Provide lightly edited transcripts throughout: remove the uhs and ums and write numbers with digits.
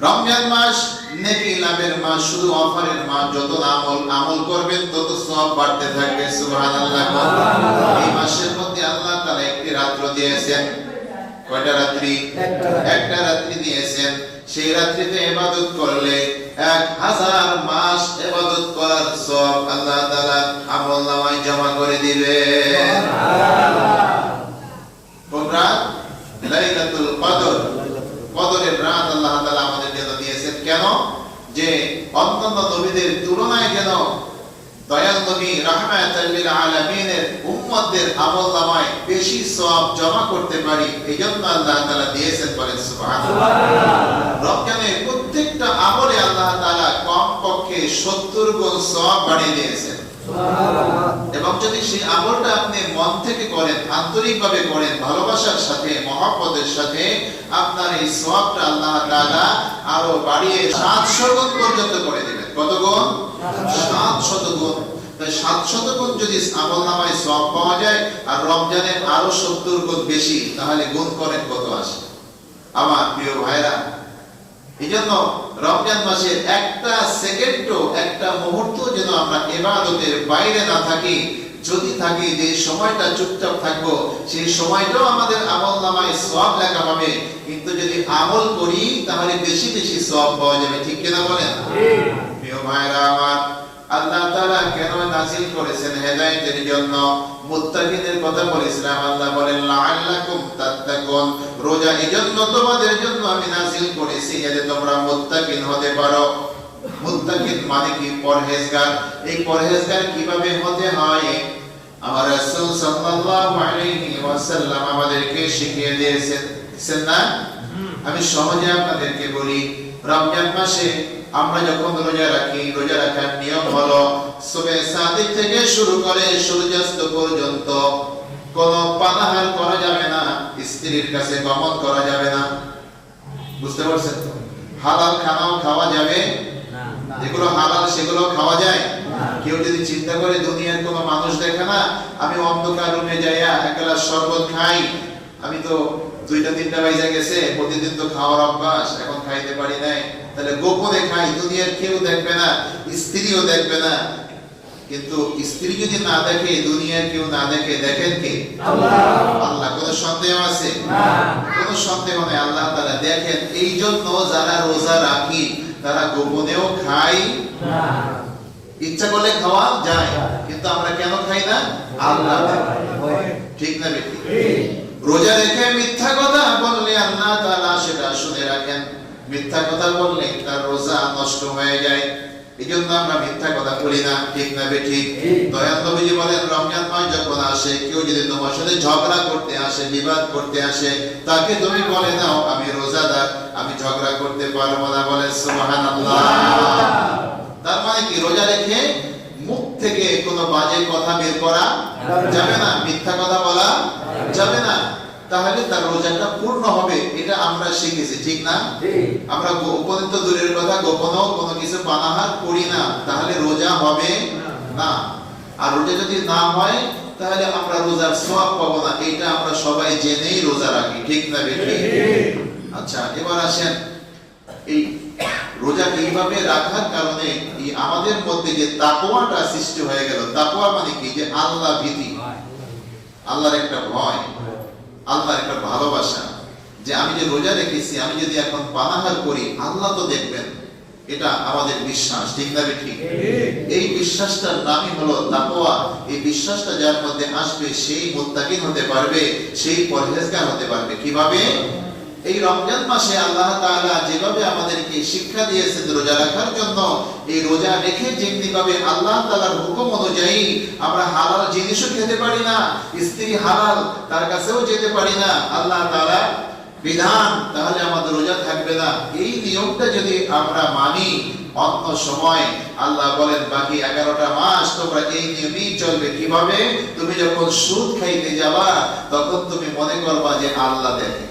রমজান মাস নেকি লাভের মাস, শুধু অফারের মাস। যত আমল করবেন তত সওয়াব বাড়তে থাকবে। সুবহানাল্লাহ। এই মাসের মধ্যে আল্লাহ তাআলা একটি রাত্র দিয়েছেন। কয়টা রাত্রি? একটা রাত্রি দিয়েছেন। সেই রাত্রিতে ইবাদত করলে 1000 মাস ইবাদত করার সওয়াব আল্লাহ তাআলা আমলনামায় জমা করে দিবেন। কোন রাত? লাইলাতুল কদর। কদরের রাত আল্লাহ তাআলা আমাদের জন্য দিয়েছেন। কেন? যে অন্যান্য নবীদের তুলনায় যেন দয়াল নবী রাহমাতুল লিল আলামিনের উম্মতদের আমলনামায় বেশি সওয়াব জমা করতে পারি, এইজন্য আল্লাহ তাআলা দিয়েছেন। বলেন সুবহানাল্লাহ। রমজানের প্রত্যেকটা আমলে আল্লাহ তাআলা কমপক্ষে 70 গুণ সওয়াব বাড়িয়ে দিয়েছেন। এবং যদি সেই আমলটা আপনি মন থেকে করেন, আন্তরিকভাবে করেন, ভালোবাসার সাথে, মহব্বতের সাথে, আপনার এই সওয়াবটা আল্লাহ তাআলা আরো বাড়িয়ে 700 গুণ পর্যন্ত করে দিবেন। কত গুণ? 700 গুণ। তাই 700 গুণ যদি আমলনামায় সওয়াব পাওয়া যায়, আর রমজানের আরো 70 গুণ বেশি, তাহলে গুণ করেন কত আসে। আমার প্রিয় ভাইরা, এইজন্য রমজান মাসের একটা সেকেন্ডও, একটা মুহূর্ত যেন আমরা ইবাদতের বাইরে না থাকি। যদি থাকি, যে সময়টা চুপচাপ থাকবো, সেই সময়টাও আমাদের আমলনামায় সওয়াব লেখা হবে। কিন্তু যদি আমল করি, তাহলে বেশি বেশি সওয়াব পাওয়া যাবে। ঠিক কিনা বলেন? প্রিয় ভাইরা আমার, আল্লাহ তাআলা কেন নাযিল করেছেন? হেদায়েতের জন্য। মুত্তাকিদের কথা বলেছিলাম। আল্লাহ বলেন লাআল্লাকুম তাত্তাকুন, রোজা এজন্য তোমাদের জন্য আমি নাযিল করেছি যাতে তোমরা মুত্তাকিন হতে পারো। মুত্তাকিন মানে কি? পরহেজগার। এই পরহেজগার কিভাবে হতে হয়? আমার রাসূল সাল্লাল্লাহু আলাইহি ওয়াসাল্লাম আমাদেরকে শিখিয়ে দিয়েছেন না? আমি সহজে আপনাদেরকে বলি। রমজান মাসে আমরা যখন রোজা রাখি, রোজা রাখার নিয়ম হলো সুবহে সাদিক থেকে শুরু করে সূর্যাস্ত পর্যন্ত কোনো পানাহার করা যাবে না, স্ত্রীর কাছে গমন করা যাবে না। বুঝতে পারছেন তো? হালাল খানাও খাওয়া যাবে না। যেগুলো হালাল সেগুলো খাওয়া যায় না। কেউ যদি চিন্তা করে দুনিয়ার কোনো মানুষ দেখে না, আমি অন্ধকার রুমে যাইয়া এক গ্লাস শরবত খাই, আমি তো 2টা-3টা বাজে গেছে, প্রতিদিন তো খাওয়ার অভ্যাস, এখন খাইতে পারি নাই, তাহলে গোপনে খাই, দুনিয়ার কেউ দেখবে না, স্ত্রীও দেখবে না। কিন্তু স্ত্রী যদি না দেখে, দুনিয়ার কেউ না দেখে, দেখেন কে? আল্লাহ। আল্লাহ। কোনো সন্দেহ আছে? না। কোনো সন্দেহ নেই, আল্লাহ তাআলা দেখেন। এই জন্য যারা রোজা রাখি, তারা গোপনেও খায় না। ইচ্ছা করলে খাওয়া যায়, কিন্তু আমরা কেন খাই না? আল্লাহ। ঠিক না বেটি? রোজা রেখে মিথ্যা কথা বললে আল্লাহ তাআলা সেটা শুনে রাখেন। মিথ্যা কথা বললে তার রোজা নষ্ট হয়ে যায়। এইজন্য আমরা মিথ্যা কথা বলি না। ঠিক না বেটি? দয়াল নবীজি বলেন, রমজান মাস যখন আসে, কেউ যদি তোমার সাথে ঝগড়া করতে আসে, বিবাদ করতে আসে, তাকে তুমি বলে দাও আমি রোজাদার, আমি ঝগড়া করতে পারবো না। বলেন সুবহানাল্লাহ। তার মানে কি? রোজা রেখে মুখ থেকে কোনো বাজে কথা বের করা যাবে না, মিথ্যা কথা বলা যাবে না। তাহলে তার রোজাটা পূর্ণ হবে। এটা আমরা শিখেছি। ঠিক না? আমরা গোপনে তো দূরের কথা, গোপনেও কোনো কিছু পানাহার করি না, তাহলে রোজা হবে না। আর রোজা যদি না হয়, তাহলে আমরা রোজার সওয়াব পাবো না। এটা আমরা সবাই জেনেই রোজা রাখি। ঠিক না বেটি? আচ্ছা, এবার আসেন, এই রোজা এইভাবে রাখার কারণে এই আমাদের মধ্যে যে তাকওয়াটা সৃষ্টি হয়ে গেল। তাকওয়া মানে কি? যে আল্লাহ ভীতি, আল্লাহর একটা ভয়, আল্লাহর একটা ভালোবাসা। যে আমি যে রোজা রেখেছি, আমি যদি এখন পানাহার করি, আল্লাহ তো দেখবেন। এটা আমাদের বিশ্বাস। ঠিক না বেটি? এই বিশ্বাসটার নামই হলো তাকওয়া। এই বিশ্বাসটা যার মধ্যে আসবে, সেই মুত্তাকিন হতে পারবে, সেই পরহেজগার হতে পারবে। কিভাবে? এই রমজান মাসে আল্লাহ তাআলা যেভাবে আমাদেরকে শিক্ষা দিয়েছেন রোজা রাখার জন্য, এই রোজা রেখে যেমনি ভাবে আল্লাহ তাআলার হুকুম অনুযায়ী আমরা হালাল জিনিসও খেতে পারি না, স্ত্রী হালাল, তার কাছেও যেতে পারি না, আল্লাহ তাআলা বিধান, তাহলে আমাদের রোজা থাকবে না। এই নিয়মটা যদি আমরা মানি, অন্য সময় আল্লাহ বলেন বাকি 11টা মাস তোমরা এই নিয়মেই চলবে। কিভাবে? তুমি যখন সুদ খাইতে যাবা, তখন তুমি মনে করবা যে আল্লাহ দেখে।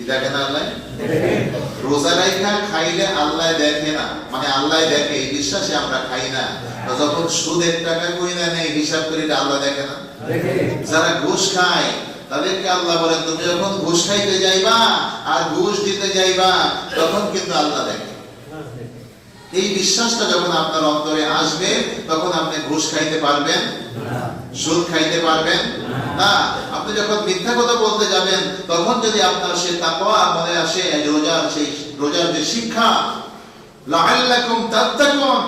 দেখে না? আল্লাহ রোজা রাখা খাইলে আল্লাহ দেখে না, মানে আল্লাহ দেখে এই বিশ্বাসে আমরা খাই না। যখন সুদ 1 টাকা করি না নেই, হিসাব করি, আল্লাহ দেখে না? যারা ঘুষ খায়, তাদেরকে আল্লাহ বলেন তুমি যখন ঘুষ খাইতে যাইবা আর ঘুষ দিতে যাইবা তখন কিন্তু আল্লাহ দেখে। এই বিশ্বাসটা যখন আপনার অন্তরে আসবে তখন আপনি ঘুষ খাইতে পারবেন না, সুদ খাইতে পারবেন না। আপনি যখন মিথ্যা কথা বলতে যাবেন তখন যদি আপনার সে তাকওয়া মনে আসে, রোজার যে শিক্ষা, লাআল্লাকুম তাত্তাকুন,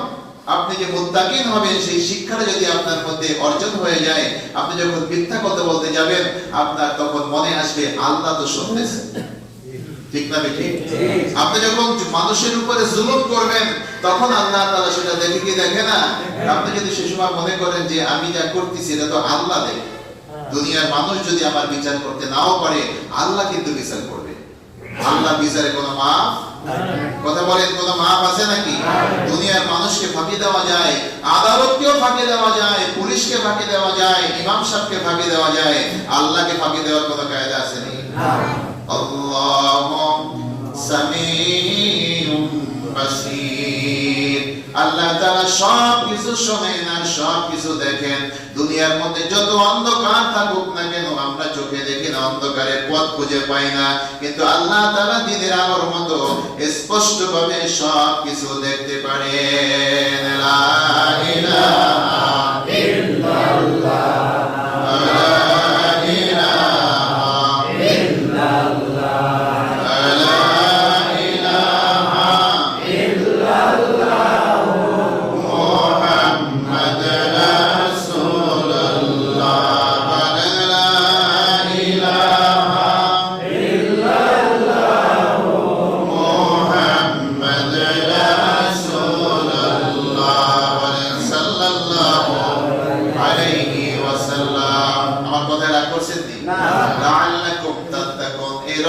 আপনি যে মুত্তাকিন হবেন সেই শিক্ষাটা যদি আপনার মধ্যে অর্জন হয়ে যায়, আপনি যখন মিথ্যা কথা বলতে যাবেন আপনার তখন মনে আসবে আল্লাহ তো শুনতেছেন। ঠিক না ঠিক? আপনি যখন মানুষের উপরে জুলুম করবেন তখন আল্লাহ তাআলা সেটা দেখে কি দেখে না? আপনি যদি সে সময় মনে করেন যে আমি যা করতেছি এটা তো আল্লাহ দেখে, দুনিয়ার মানুষ যদি আমার বিচার করতে নাও পারে আল্লাহ কিন্তু বিচার করবে। আল্লাহ বিচারে কোনো মাফ, কথা বলেন কোনো মাফ আছে নাকি? দুনিয়ার মানুষকে ফাঁকি দেওয়া যায়, আদালতকেও ফাঁকি দেওয়া যায়, পুলিশকে ফাঁকি দেওয়া যায়, ইমাম সাহেবকে ফাঁকি দেওয়া যায়, আল্লাহকে ফাঁকি দেওয়ার কোনো কায়দা আছে নাকি? আল্লাহু সামিউন বাসীর, আল্লাহ তাআলা সব কিছু শোনেন আর সব কিছু দেখেন। দুনিয়ার মধ্যে যত অন্ধকার থাকুক না কেন আমরা চোখে দেখি না, অন্ধকারের পথ খুঁজে পাই না, কিন্তু আল্লাহ তাআলা দিনের আলোর মতো স্পষ্ট ভাবে সব কিছু দেখতে পারেন। লা ইলাহা ইল্লাল্লাহ,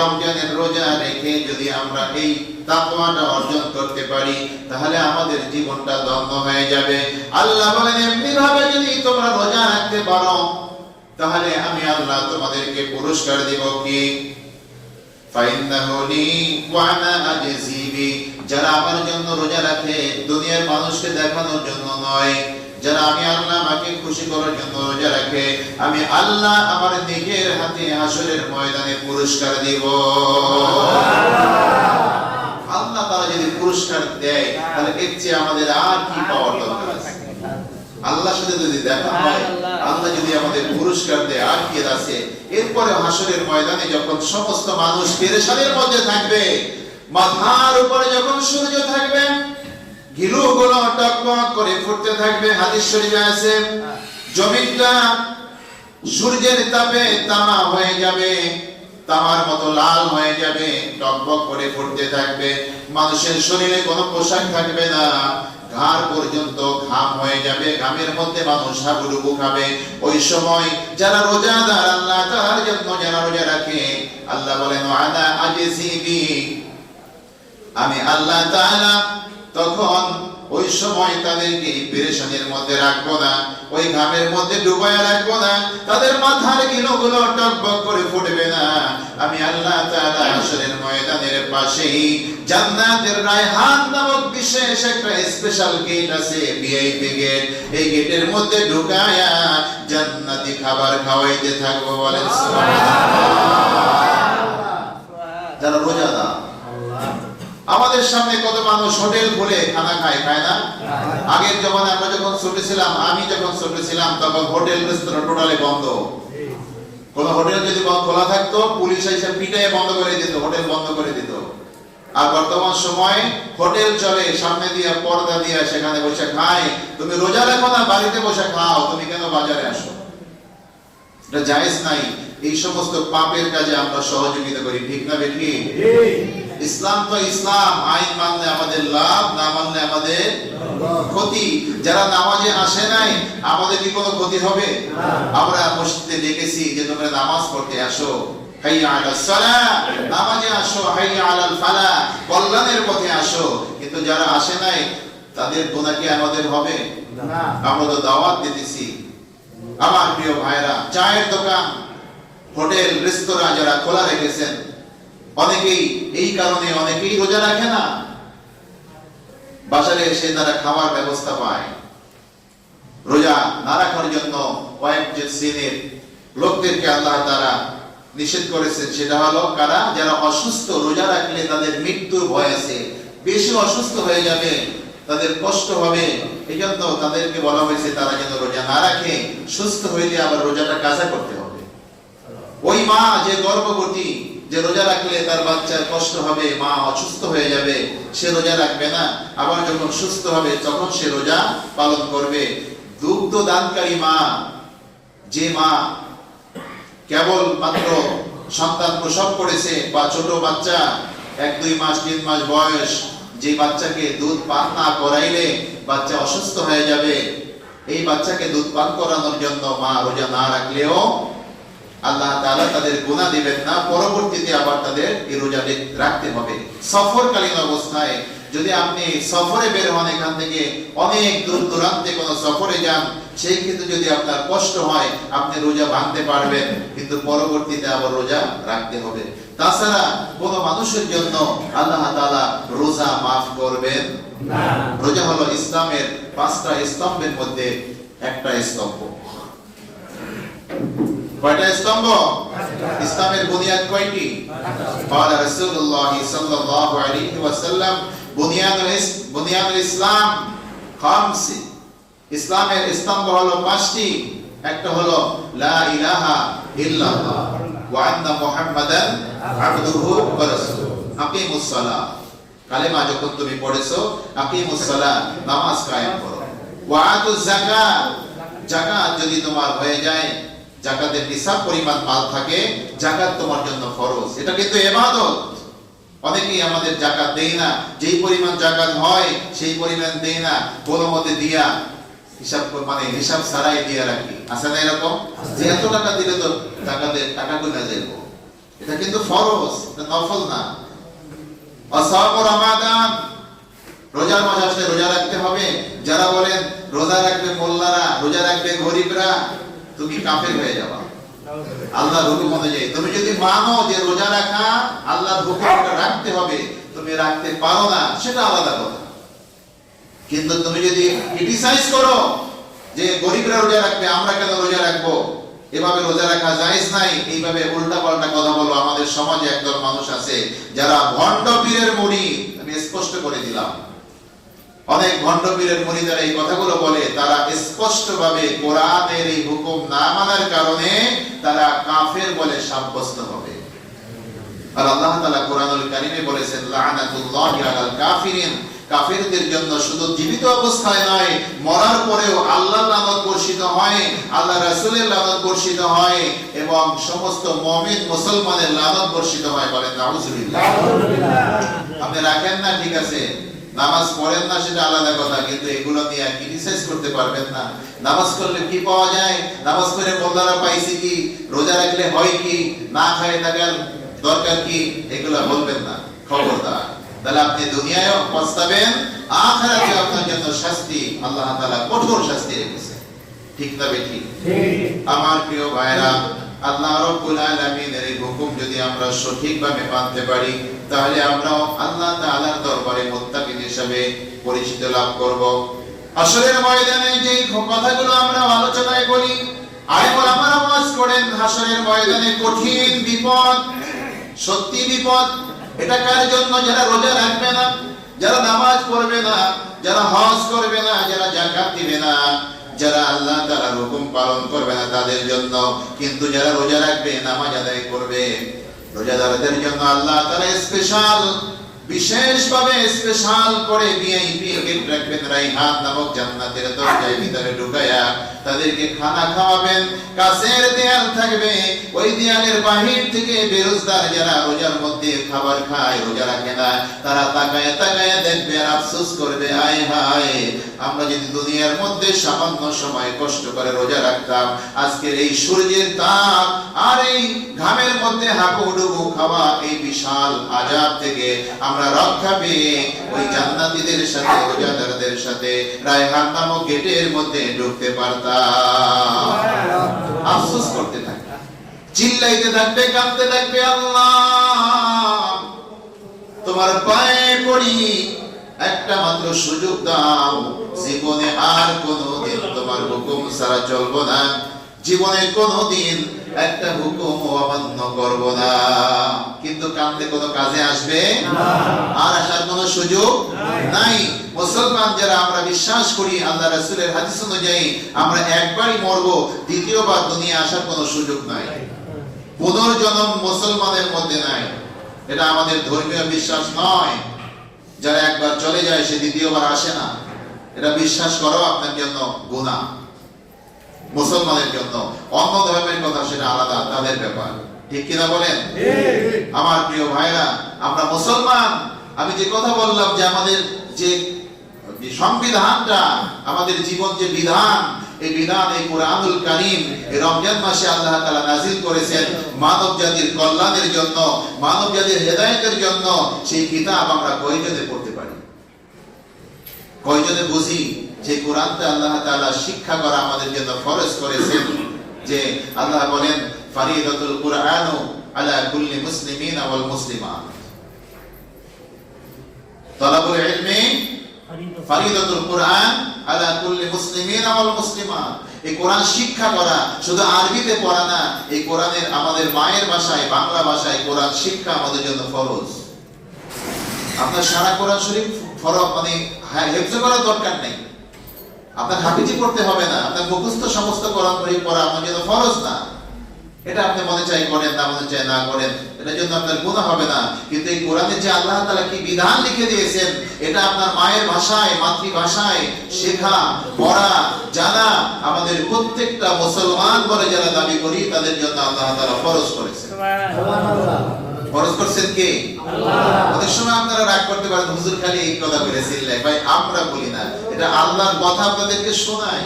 রমজানের রোজা রেখে যদি আমরা এই তাকওয়াটা অর্জন করতে পারি তাহলে আমাদের জীবনটা ধন্য হয়ে যাবে। আল্লাহ বলেন এমনি ভাবে যদি তোমরা রোজা রাখতে পারো তাহলে আমি আল্লাহ তোমাদেরকে পুরস্কার দেব। কি? ফাইন্নাহু লি ওয়া আনা আজজি বি, যারা আমার জন্য রোজা রাখে দুনিয়ার মানুষকে দেখানোর জন্য নয়, যারা আমি আল্লাহ আমাকে খুশি করার জন্য রোজা রাখে, আমি আল্লাহ আমার নিজের হাতে হাসরের ময়দানে পুরস্কার দিব। আল্লাহ তাআলা যদি পুরস্কার দেয় তাহলে এর চেয়ে আমাদের আর কি পাওয়ার দরকার আছে? আল্লাহর সাথে যদি দেখা হয়, আল্লাহ যদি আমাদের পুরস্কার দেয় আর কি আছে? এরপরে হাসরের ময়দানে যখন সমস্ত মানুষ পেরেশানির মধ্যে থাকবে, মাথার উপরে যখন সূর্য থাকবে, গিলুগুলো টকটক করে ফুটতে থাকবে, হাদিস শরীফে আছে জমিনটা সূর্যের তাপে তামা হয়ে যাবে, তামার মতো লাল হয়ে যাবে, টকবক করে ফুটতে থাকবে, মানুষের শরীরে কোনো পোশাক থাকবে না, ঘাড় পর্যন্ত ঘাম হয়ে যাবে, ঘামের মধ্যে মানুষ হাবুডুবু খাবে। ওই সময় যারা রোজাদার, আল্লাহ তাআলার জন্য যারা রোজা রাখে, আল্লাহ বলেন আনা আজজি বি, আমি আল্লাহ তাআলা তখন ওই সময় তাদেরকে পেরেশানির মধ্যে রাখবো না, ওই ঘামের মধ্যে ডুবায়া রাখবো না, তাদের মাথার গিলুগুলো টকবক করে ফুটবে না। আমি আল্লাহ তাআলা হাসরের ময়দানের পাশেই জান্নাতের রায়হান নামক বিশেষ একটা স্পেশাল গেট আছে, ভিআইপি গেট, এই গেটের মধ্যে ঢুকায়া জান্নাতি খাবার খাওয়াইতে থাকবো। বলেন সুবহানাল্লাহ। যারা রোজাদার, আমাদের সামনে কত মানুষ হোটেল খুলে খানা খায়, খায় না? আগের জমানে আমরা যখন ছোট ছিলাম, আমি যখন ছোট ছিলাম তখন হোটেল রেস্তোরাঁ টোটালি বন্ধ। কোন হোটেল যদি খোলা থাকতো পুলিশ এসে পিটায়ে বন্ধ করে দিত, হোটেল বন্ধ করে দিত। আর বর্তমান সময় হোটেল চলে, সামনে দিয়ে পর্দা দিয়ে সেখানে বসে খায়। তুমি রোজা রাখো না, বাড়িতে বসে খাও, তুমি কেন বাজারে আসো? এটা জায়েজ নাই। এই সমস্ত পাপের কাজে আমরা সহযোগিতা করি, ঠিক না বেঠিক? ইসলাম তো ইসলাম, আইন মানলে আমাদের লাভ, না মানলে আমাদের ক্ষতি। যারা নামাজে আসে নাই আমাদের কি কোনো ক্ষতি হবে? আমরা মসজিদে ডেকেছি যে তোমরা নামাজ পড়তে আসো, হাইয়া আলাস সালাহ, নামাজে আসো, হাইয়া আলাল ফালাহ, কল্যাণের পথে আসো। কিন্তু যারা আসে নাই তাদের গুনাহ কি আমাদের হবে? না। আমরা তো দাওয়াত দিতেছি। আমার প্রিয় ভাইরা, চায়ের দোকান, হোটেল, রেস্তোরাঁ যারা খোলা রেখেছেন, অনেকেই এই কারণে অনেকেই রোজা রাখে না, বাজারে এসে তারা খাওয়ার ব্যবস্থা পায়। রোজা না রাখার জন্য কয়েক শ্রেণীর লোকদেরকে আল্লাহ তাআলা নিষেধ করেছেন, সেটা হলো কারা? যারা অসুস্থ, রোজা রাখলে তাদের মৃত্যুর ভয় আছে, বেশি অসুস্থ হয়ে যাবে, তাদের কষ্ট হবে, এই জন্য তাদেরকে বলা হয়েছে তারা যেন রোজা না রাখে, সুস্থ হইলে আবার রোজাটা কাজা করতে হবে। ওই মা যে গর্ভবতী, যে রোজা রাখলে তার বাচ্চার কষ্ট হবে, মা অসুস্থ হয়ে যাবে, সে রোজা রাখবে না, আবার যখন সুস্থ হবে তখন সে রোজা পালন করবে। দুগ্ধ দানকারী মা, যে মা কেবল মাত্র সন্তান প্রসব করেছে বা ছোট বাচ্চা 1-2 মাস 3 মাস বয়স, যে বাচ্চাকে দুধ পান না করাইলে বাচ্চা অসুস্থ হয়ে যাবে, এই বাচ্চাকে দুধ পান করানোর জন্য মা রোজা না রাখলেও আল্লাহ তাআলা তাদের গুনাহ দিবেন না, পরবর্তীতে আবার তাদের এই রোজা রাখতে হবে। সফরকালীন অবস্থায় যদি আপনি সফরে বের হন, এখান থেকে অনেক দূর দূরান্তে কোনো সফরে যান, সেই ক্ষেত্রে যদি আপনার কষ্ট হয় আপনি রোজা ভাঙতে পারবেন, কিন্তু পরবর্তীতে আবার রোজা রাখতে হবে। তাছাড়া কোন মানুষের জন্য আল্লাহ তাআলা রোজা মাফ করবেন না। রোজা হলো ইসলামের 5টা স্তম্ভের মধ্যে একটা স্তম্ভ। কয়টা স্তম্ভ? ইসলামের বুনিয়াদ কয়টি? قال رسول الله صلى الله عليه وسلم বুনিয়াদুল ইসলাম খামস। ইসলামের স্তম্ভ হলো 5টি। একটা হলো লা ইলাহা ইল্লাল্লাহ ওয়া আন্না মুহাম্মাদান আবদুহু ওয়া রাসূলুহু। আকিমুস সালাহ, কালেমা যখন তুমি পড়েছো, আকিমুস সালাহ, নামাজ কায়েম করো। ওয়া আতুজ যাকাত, যাকাত যদি তোমার হয়ে যায়, যাকাতের নিসাব পরিমাণ মাল থাকে, যাকাত তোমার জন্য ফরজ। এটা কিন্তু ইবাদত। অনেকেই আমাদের যাকাত দেই না, যেই পরিমাণ যাকাত হয় সেই পরিমাণ দেই না, কোনো মতে দিয়া হিসাব ছাড়াই দিয়ে রাখি। আছে না এরকম? যে এত টাকা দিলে তো যাকাতের টাকা গুনা যাইব। এটা কিন্তু ফরজ, এটা নফল না। আসাম রমাদান, রোজার মাস আসলে রোজা রাখতে হবে। যারা বলেন রোজা রাখবে মোল্লারা, রোজা রাখবে গরিবরা, তুমি কাফের হয়ে যাবা আল্লাহর হুকুম অনুযায়ী। তুমি যদি মানো যে রোজা রাখা আল্লাহর হুকুমটা রাখতে হবে, তুমি রাখতে পারো না, সেটা আলাদা কথা। কিন্তু তুমি যদি ক্রিটিসাইজ করো যে গরিবরা রোজা রাখবে, আমরা কেন রোজা রাখবো, এভাবে রোজা রাখা জায়েজ নাই, এইভাবে উল্টাপাল্টা কথা বলো। আমাদের সমাজে একদল মানুষ আছে যারা ভণ্ড পীরের মুরিদ, আমি স্পষ্ট করে দিলাম, অনেক ভণ্ড পীরের মুরিদরা এই কথাগুলো বলে, তারা স্পষ্টভাবে কোরআনের এই হুকুম না মানার কারণে তারা কাফের বলে সাব্যস্ত হবে। আর আল্লাহ তাআলা কোরআনুল কারীমে বলেছেন লানাতুল্লাহি আলাল কাফিরিন, কাফেরদের জন্য শুধু জীবিত অবস্থায় নয়, মরার পরেও আল্লাহর লানত বর্ষিত হয়, আল্লাহ রাসূলের লানত বর্ষিত হয়, এবং সমস্ত মুমিন মুসলমানের লানত বর্ষিত হয়। বলেন নাউযুবিল্লাহ। আপনি রাখেন না, ঠিক আছে, নামাজ পড়েন না, সেটা আলাদা কথা, কিন্তু এগুলো নিয়ে ক্রিটিসাইজ করতে পারবেন না। নামাজ করলে কি পাওয়া যায়, নামাজ পড়ে মোল্লারা পাইছে কি, রোজা রাখলে হয় কি, না খায় থাকার দরকার কি, এগুলো বলবেন না, খবরদার। তাহলে আপনি দুনিয়ায়ও পস্তাবেন, আখিরাতে আপনার জন্য শাস্তি আল্লাহ তাআলা কঠোর শাস্তি রেখেছে। ঠিক না বেঠিক? আমার প্রিয় ভাইরা, আল্লাহ রাব্বুল আলামিনের এই হুকুম যদি আমরা সঠিকভাবে মানতে পারি, তাহলে আমরাও আল্লাহ তাআলার দরবারে মুত্তাকিন হিসেবে পরিচিতি লাভ করব। হাসরের ময়দানে যে কথাগুলো আমরা আলোচনায় বলি, আলেম ওলামারা ওয়াজ করেন, হাসরের ময়দানে কঠিন বিপদ, সত্যি বিপদ। এটা কার জন্য? যারা রোজা রাখবে না, যারা নামাজ পড়বে না, যারা হজ করবে না, যারা যাকাত দিবে না, যারা আল্লাহ তাআলার হুকুম পালন করবে না, তাদের জন্য। কিন্তু যারা রোজা রাখবে, নামাজ আদায় করবে, রোজাদারদের জন্য আল্লাহ তাআলা স্পেশাল, বিশেষভাবে স্পেশাল করে ভিআইপি গিফট রাখবেন। রাইহান নামক জান্নাতের দরজার ভিতরে ঢুকায়া তাদেরকে খানা খাওয়াবেন। কাছের দেয়াল থাকবে, ওই দেয়ালের বাহির থেকে বেরোজদার যারা রোজার মধ্যে খাবার খায়, রোজা রাখে না, তারা তাকায় তাকায় দেখবে আর আফসোস করবে, আয় হায়, আমরা যদি দুনিয়ার মধ্যে সামান্য সময় কষ্ট করে রোজা রাখতাম, আজকের এই সূর্যের তাপ আর এই ঘামের মধ্যে হাঁপুডুবু খাওয়া এই বিশাল আযাব থেকে আমরা রক্ষা পেয়ে ওই জান্নাতীদের সাথে, রোজাদারদের সাথে রায়হান নামক গেটের মধ্যে ঢুকতে পারতাম। আফসোস করতে থাকবে, চিল্লাইতে থাকবে, কাঁদতে থাকবে, আল্লাহ তোমার পায়ে পড়ি, একটা মাত্র সুযোগ দাও, জীবনে আর কোনোদিন তোমার হুকুম ছাড়া চলবো না, জীবনে কোনোদিন একটা হুকুম অমান্য করব না। কিন্তু কাঁদলে কোনো কাজে আসবে না, আর আসার কোনো সুযোগ নাই। মুসলমান যারা আমরা বিশ্বাস করি আল্লাহ রাসূলের হাদিস অনুযায়ী আমরা একবারই মরব, দ্বিতীয়বার দুনিয়া আসার কোনো সুযোগ নাই। পুনর্জন্ম মুসলমানের মধ্যে নাই, এটা আমাদের ধর্মীয় বিশ্বাস নয়। যারা একবার চলে যায় সে দ্বিতীয়বার আসে না, এটা বিশ্বাস করো আপনার জন্য গুনাহ। মুসলমানের জন্য, অন্য ধর্মের কথা সেটা আলাদা, তাদের ব্যাপার। ঠিক কিনা বলেন? আমার প্রিয় ভাইরা, আমরা মুসলমান। আমি যে কথা বললাম যে আমাদের যে সংবিধানটা, আমাদের জীবন যে বিধান, এই বিধান এই কুরআনুল কারীম এই রমজান মাসে আল্লাহ তাআলা নাযিল করেছেন মানব জাতির কল্যাণের জন্য, মানব জাতির হেদায়েতের জন্য। সেই কিতাব আমরা কয়জনে পড়তে পারি, কয়জনে বুঝি যে কোরআনটা আল্লাহ তাআলা শিক্ষা করা আমাদের জন্য ফরজ করেছেন? যে আল্লাহ বলেন ফারিদাতুল কুরআনু আলা কুল্লি মুসলিমিন ওয়াল মুসলিমাত, তালাবুল ইলমি ফারিদাতুল কুরআন আলা কুল্লি মুসলিমিন ওয়াল মুসলিমাত। এই কোরআন শিক্ষা করা শুধু আরবিতে পড়া না, এই কোরআনের আমাদের মায়ের ভাষায় বাংলা ভাষায় কোরআন শিক্ষা আমাদের জন্য ফরজ। আপনার সারা কোরআন শরীফ ফরজ মানে হেফজ করার দরকার নেই, আপনার হাফিজি পড়তে হবে না, আপনার মুখস্থ সমস্ত কোরআন শরীফ পড়া আপনার জন্য ফরজ না। এটা আপনি মনে চাই করেন, না মনে চাই না করেন, এটার জন্য আপনার গুনাহ হবে না। কিন্তু এই কোরআনে যে আল্লাহ তাআলা কি বিধান লিখে দিয়েছেন, এটা আপনার মায়ের ভাষায় মাতৃভাষায় শেখা পড়া জানা আমাদের প্রত্যেকটা মুসলমান বলে যারা দাবি করি তাদের জন্য আল্লাহ তাআলা ফরজ করেছেন। সুবহানাল্লাহ। ফরজ করেছেন কে? আল্লাহ। অনেক সময় আপনারা রাগ করতে পারেন, হুজুর খালি এই কথা বলেছিলেন। ভাই আমরা বলি না, এটা আল্লাহর কথা আপনাদেরকে শোনাই,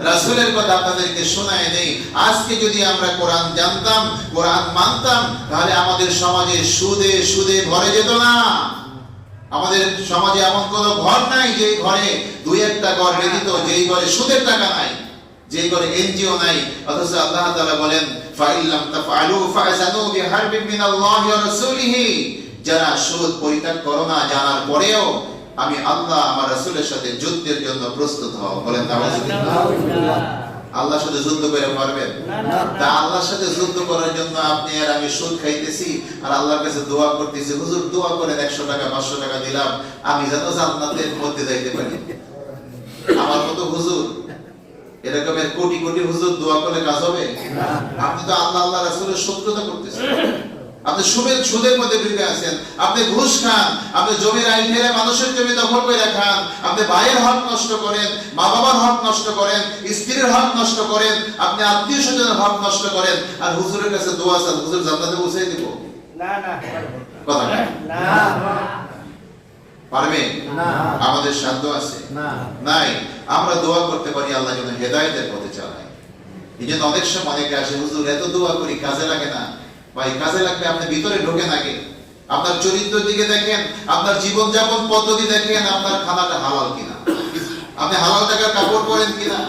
রাসূলের কথা আপনাদেরকে শোনায় নেই। আজকে যদি আমরা কোরআন জানতাম, কোরআন মানতাম, তাহলে আমাদের সমাজে সুদে সুদে ভরে যেত না। আমাদের সমাজে এমন কোনো ঘর নাই যে ঘরে দুই একটা ঘর ব্যতীত যেই ঘরে সুদের টাকা নাই, যেই ঘরে এনজিও নাই। অথচ আল্লাহ তাআলা বলেন ফাইল্লাম তাফআলু ফাযানু বিহারবিন মিনাল্লাহি ওয়া রাসূলিহি, যারা সুদ পরিত্যাগ করো না জানার পরেও আমি আল্লাহ আমার রাসূলের সাথে যুদ্ধের জন্য প্রস্তুত হও। বলেন নাউযুবিল্লাহ। আল্লাহর সাথে যুদ্ধ করে পারবেন না? তা আল্লাহর সাথে যুদ্ধ করার জন্য আপনি আর আমি সুদ খাইতেছি আর আল্লাহর কাছে দোয়া করতেছি, হুজুর দোয়া করেন 100 টাকা 500 টাকা দিলাম আমি যেন জান্নাতের মধ্যে যাইতে পারি। আমার মতো হুজুর এরকমের কোটি কোটি হুজুর দোয়া করে কাজ হবে? আপনি তো আল্লাহ আল্লাহ রাসূলের শত্রুতা করতেছেন, আপনি সুদের মধ্যে ডুবে আছেন, আপনি ঘুষ খান, আপনি জমির আইন ফেলে মানুষের জমি দখল করে রাখান, আপনি ভাইয়ের হক নষ্ট করেন, মা বাবার হক নষ্ট করেন, স্ত্রীর হক নষ্ট করেন, আপনি আত্মীয় স্বজনের হক নষ্ট করেন, আর হুজুরের কাছে দোয়া চান হুজুর জান্নাতে পৌঁছে দিব। না না কথা না, পারবে না? আমাদের সাধ্য আছে না? নাই। আমরা দোয়া করতে পারি আল্লাহ যেন হেদায়েতের পথে চালায়। এইজন্য অনেক সময় অনেকে আসে, হুজুর এত দোয়া করি কাজে লাগে না। ভাই কাজে লাগবে আপনি ভিতরে ঢোকেন আগে, আপনার চরিত্রের দিকে দেখেন, আপনার জীবন যাপন পদ্ধতি দেখেন, আপনার খানাটা হালাল কিনা, আপনি হালাল টাকার কাপড় পরেন কিনা,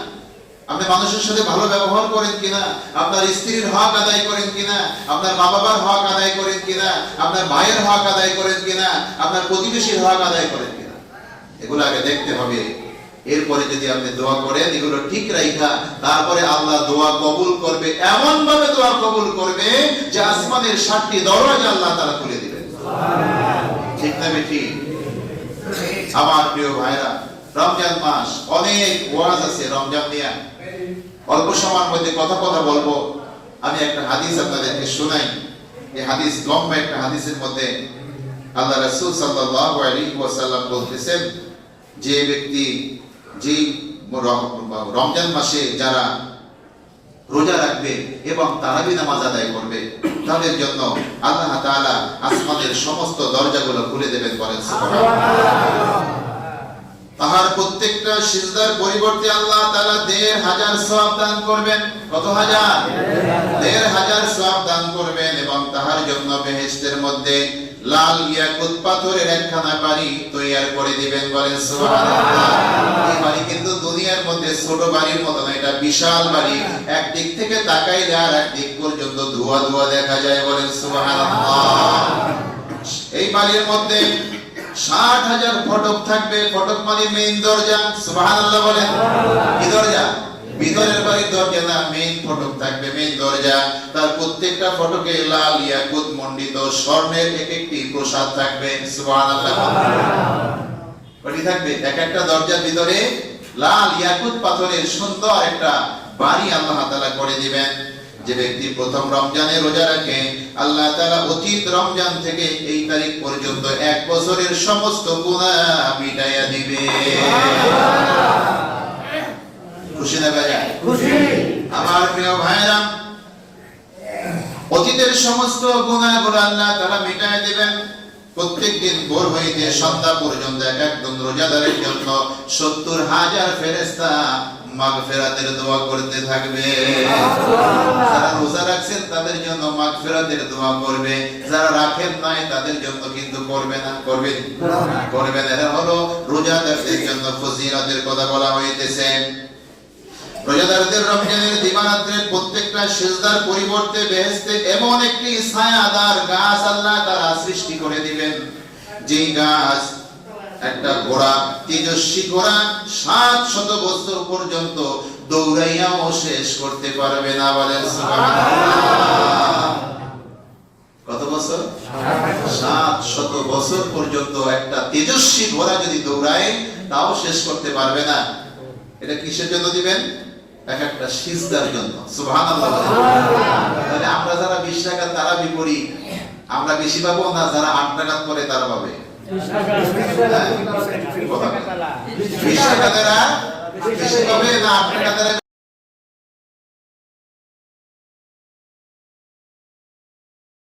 আপনি মানুষের সাথে ভালো ব্যবহার করেন কিনা, আপনার স্ত্রীর হক আদায় করেন কিনা, আপনার মা বাবার হক আদায় করেন কিনা, আপনার ভাইয়ের হক আদায় করেন কিনা, আপনার প্রতিবেশীর হক আদায় করেন কিনা, এগুলো আগে দেখতে হবে। এরপরে যদি আপনি দোয়া করেন এগুলো ঠিক রাখা, তারপরে আল্লাহ দোয়া কবুল করবে, এমন ভাবে দোয়া কবুল করবে যে আসমানের 7টি দরজা আল্লাহ তাআলা খুলে দিবেন। সুবহানাল্লাহ। ঠিক না বেঠি? আমার প্রিয় ভাইরা, রমজান মাস, অনেক ওয়াজ আছে রমজান নিয়ে, অল্প সময়ের মধ্যে কথা বলবো। আমি একটা হাদিস আপনাদেরকে শোনাই। এই হাদিস লম্বা একটা হাদিসের মধ্যে আল্লাহ রাসূল সাল্লাল্লাহু আলাইহি ওয়াসাল্লাম বলতেছেন যে ব্যক্তি যে রমজান মাসে যারা রোজা রাখবে এবং তারাবি নামাজ আদায় করবে তাদের জন্য আল্লাহ তাআলা আসমানের সমস্ত দরজাগুলো খুলে দেবেন। বলেন সুবহানাল্লাহ। তাহার প্রত্যেকটা সিজদার পরিবর্তে আল্লাহ তাআলা ১৫০০ সওয়াব দান করবেন। কত হাজার? ১৫০০ সওয়াব দান করবেন এবং তাহার জন্য বেহেশতের মধ্যে লাল ইয়াকুত পাথরের একখানা বাড়ি তৈয়ার করে দিবেন। বলেন সুবহানাল্লাহ। এই বাড়ি কিন্তু দুনিয়ার মধ্যে ছোট বাড়ির মতো না, এটা বিশাল বাড়ি। এক দিক থেকে তাকাইলে আর এক দিক পর্যন্ত ধোঁয়া ধোঁয়া দেখা যায়। বলেন সুবহানাল্লাহ। এই বাড়ির মধ্যে ৬০,০০০ ফটক থাকবে। ফটক মানে মেইন দরজা। সুবহানাল্লাহ বলেন। কি দরজা? ভিতরের বাড়ির দরজা না, মেইন ফটক থাকবে, মেইন দরজা, তার প্রত্যেকটা ফটকে লাল ইয়াকুত মণ্ডিত স্বর্ণের এক একটি প্রসাদ থাকবে। সুবহানাল্লাহ। ওটি থাকবে, এক একটা দরজার ভিতরে লাল ইয়াকুত পাথরের সুন্দর একটা বাড়ি আল্লাহ তাআলা করে দিবেন। যে ব্যক্তি প্রথম রমজানে রোজা রাখে, আল্লাহ তাআলা অতীত রমজান থেকে এই তারিখ পর্যন্ত এক বছরের সমস্ত গুনাহ মিটাইয়া দিবে। খুশি না ভাই? খুশি। আমার প্রিয় ভাইরা, অতীতের সমস্ত গুনাহগুলো আল্লাহ তাআলা মিটাইয়া দিবেন। প্রত্যেকদিন ভোর হইতে সন্ধ্যা পর্যন্ত এক একজন রোজাদারের জন্য ৭০,০০০ ফেরেশতা মাগফিরাতের দোয়া করতে থাকবে। যারা রোজা রাখছেন তাদের জন্য মাগফিরাতের দোয়া করবে, যারা রাখেন নাই তাদের জন্য কিন্তু করবে না, করবেন। এরা হলো রোজাদারদের জন্য ফজিলতের কথা বলা হইতেছে। রোজাদারদের রমজানের দিবারাত্রের প্রত্যেকটা সিজদার পরিবর্তে বেহেশতে এমন একটি ছায়াদার গাছ আল্লাহ তাআলা সৃষ্টি করে দিবেন, যেই গাছ একটা ঘোড়া, তেজস্বী ঘোড়া ৭০০ বছর পর্যন্ত দৌড়াইয়াও শেষ করতে পারবে না। বলেন সুবহানাল্লাহ। কত বছর? ৭০০ বছর পর্যন্ত একটা তেজস্বী ঘোড়া যদি দৌড়ায় তাও শেষ করতে পারবে না। এটা কিসের জন্য দিবেন? এক একটা সিজদার জন্য। সুবহানাল্লাহ। তাহলে আমরা যারা ২০ রাকাত তারাবি পড়ি, আমরা বেশি পাবো না যারা ৮ রাকাত পড়ে তারা পাবে? ২০ রাকাতেরা বেশি পাবে না ৮ রাকাতেরা